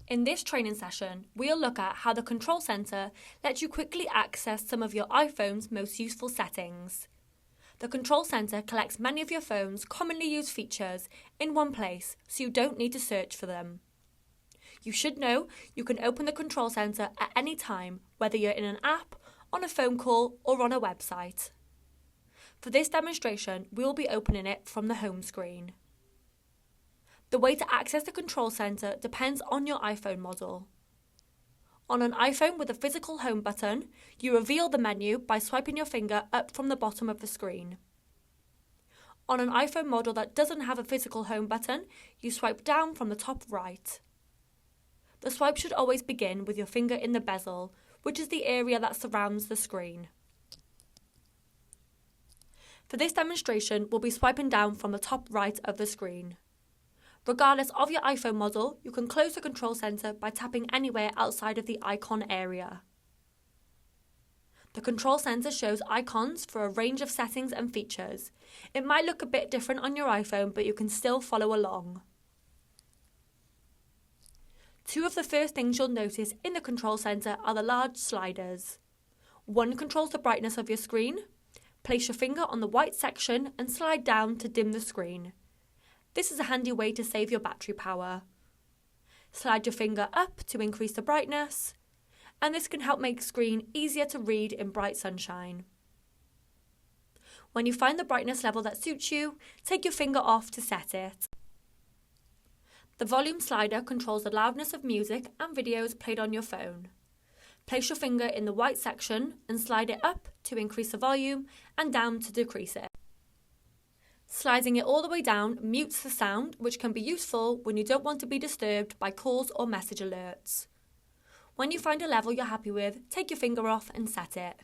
In this training session, we'll look at how the Control Center lets you quickly access some of your iPhone's most useful settings. The Control Center collects many of your phone's commonly used features in one place, so you don't need to search for them. You should know you can open the Control Center at any time, whether you're in an app, on a phone call, or on a website. For this demonstration, we'll be opening it from the home screen. The way to access the Control Center depends on your iPhone model. On an iPhone with a physical home button, you reveal the menu by swiping your finger up from the bottom of the screen. On an iPhone model that doesn't have a physical home button, you swipe down from the top right. The swipe should always begin with your finger in the bezel, which is the area that surrounds the screen. For this demonstration, we'll be swiping down from the top right of the screen. Regardless of your iPhone model, you can close the Control Center by tapping anywhere outside of the icon area. The Control Center shows icons for a range of settings and features. It might look a bit different on your iPhone, but you can still follow along. Two of the first things you'll notice in the Control Center are the large sliders. One controls the brightness of your screen. Place your finger on the white section and slide down to dim the screen. This is a handy way to save your battery power. Slide your finger up to increase the brightness, and this can help make the screen easier to read in bright sunshine. When you find the brightness level that suits you, take your finger off to set it. The volume slider controls the loudness of music and videos played on your phone. Place your finger in the white section and slide it up to increase the volume and down to decrease it. Sliding it all the way down mutes the sound, which can be useful when you don't want to be disturbed by calls or message alerts. When you find a level you're happy with, take your finger off and set it.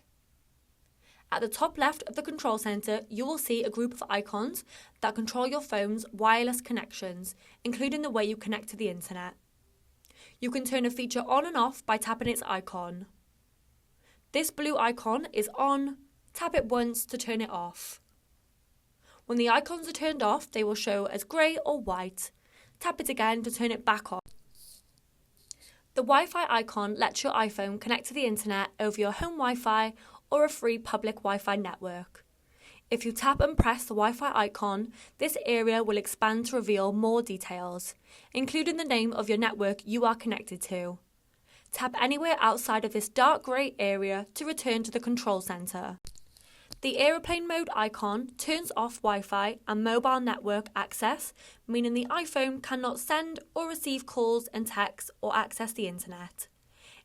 At the top left of the Control Center, you will see a group of icons that control your phone's wireless connections, including the way you connect to the internet. You can turn a feature on and off by tapping its icon. This blue icon is on. Tap it once to turn it off. When the icons are turned off, they will show as grey or white. Tap it again to turn it back on. The Wi-Fi icon lets your iPhone connect to the internet over your home Wi-Fi or a free public Wi-Fi network. If you tap and press the Wi-Fi icon, this area will expand to reveal more details, including the name of your network you are connected to. Tap anywhere outside of this dark grey area to return to the Control Center. The aeroplane mode icon turns off Wi-Fi and mobile network access, meaning the iPhone cannot send or receive calls and texts or access the internet.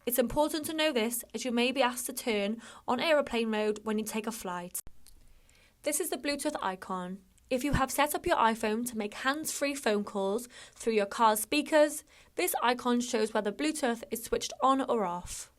It's important to know this, as you may be asked to turn on aeroplane mode when you take a flight. This is the Bluetooth icon. If you have set up your iPhone to make hands-free phone calls through your car's speakers, this icon shows whether Bluetooth is switched on or off.